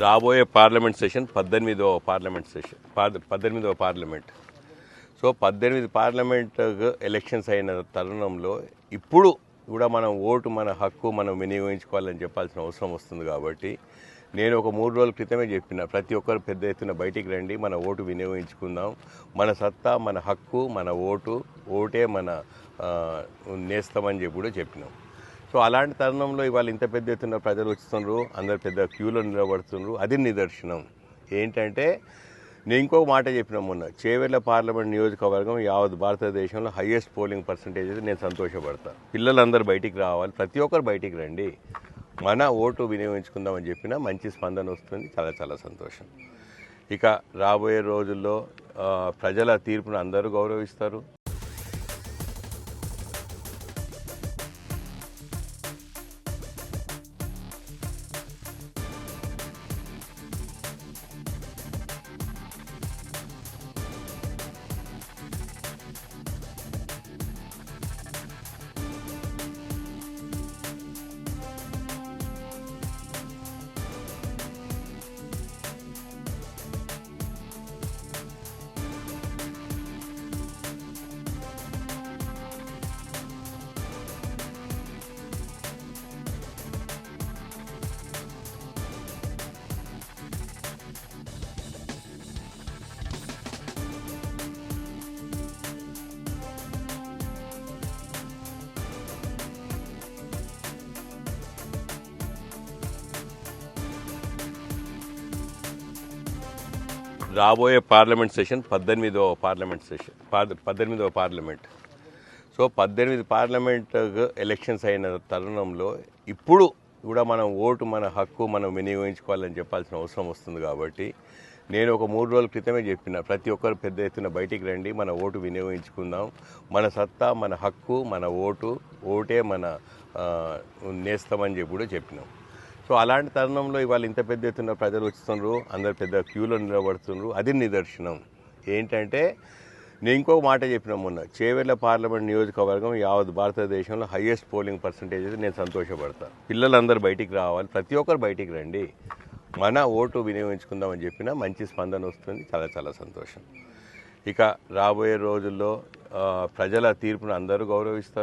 రాబోయే parliament session 18వ parliament session 18వ పార్లమెంట్. సో 18 పార్లమెంట్ ఎలక్షన్స్ అయిన తరుణంలో ఇప్పుడు కూడా మనం ఓటు మన హక్కు మనం వినియోగించుకోవాలని చెప్పాల్సిన అవసరం వస్తుంది. కాబట్టి నేను ఒక 3 రోజుల క్రితమే చెప్పిన ప్రతి ఒక్కరు పెద్ద ఎత్తున బయటికి రండి, మన ఓటు వినియోగించుకుందాం, మన సత్తా మన హక్కు మన ఓటే మన నేస్తామని చెప్పి కూడా చెప్పినాం. సో అలాంటి తరుణంలో ఇవాళ ఇంత పెద్ద ఎత్తున ప్రజలు వస్తున్నారు, అందరు పెద్ద క్యూలో నిలబడుతున్నారు. అది నిదర్శనం ఏంటంటే నేను ఇంకొక మాట చెప్పిన మొన్న, చేవెళ్ళ పార్లమెంట్ నియోజకవర్గం యావత్ భారతదేశంలో హయ్యెస్ట్ పోలింగ్ పర్సంటేజ్ అయితే నేను సంతోషపడతాను. పిల్లలందరూ బయటికి రావాలి, ప్రతి ఒక్కరు బయటికి రండి, మన ఓటు వినియోగించుకుందామని చెప్పినా మంచి స్పందన వస్తుంది. చాలా చాలా సంతోషం. ఇక రాబోయే రోజుల్లో ప్రజల తీర్పును అందరూ గౌరవిస్తారు. రాబోయే పార్లమెంట్ సెషన్ 18వ పార్లమెంట్. సో 18 పార్లమెంట్ ఎలక్షన్స్ అయిన తరుణంలో ఇప్పుడు కూడా మనం ఓటు మన హక్కు మనం వినియోగించుకోవాలని చెప్పాల్సిన అవసరం వస్తుంది. కాబట్టి నేను ఒక 3 రోజుల క్రితమే చెప్పిన ప్రతి ఒక్కరు పెద్ద ఎత్తున బయటికి రండి, మన ఓటు వినియోగించుకుందాం, మన సత్తా మన హక్కు మన ఓటే మన నేస్తామని చెప్పి కూడా చెప్పినాం. సో అలాంటి తరుణంలో ఇవాళ ఇంత పెద్ద ఎత్తున ప్రజలు వస్తున్నారు, అందరు పెద్ద క్యూలో నిలబడుతున్నారు. అది నిదర్శనం ఏంటంటే నేను ఇంకొక మాట చెప్పిన మొన్న, చేవెళ్ళ పార్లమెంట్ నియోజకవర్గం యావత్ భారతదేశంలో హయ్యెస్ట్ పోలింగ్ పర్సంటేజ్ అయితే నేను సంతోషపడతాను. పిల్లలందరూ బయటికి రావాలి, ప్రతి ఒక్కరు బయటికి రండి, మన ఓటు వినియోగించుకుందామని చెప్పినా మంచి స్పందన వస్తుంది. చాలా చాలా సంతోషం. ఇక రాబోయే రోజుల్లో ప్రజల తీర్పును అందరూ గౌరవిస్తారు.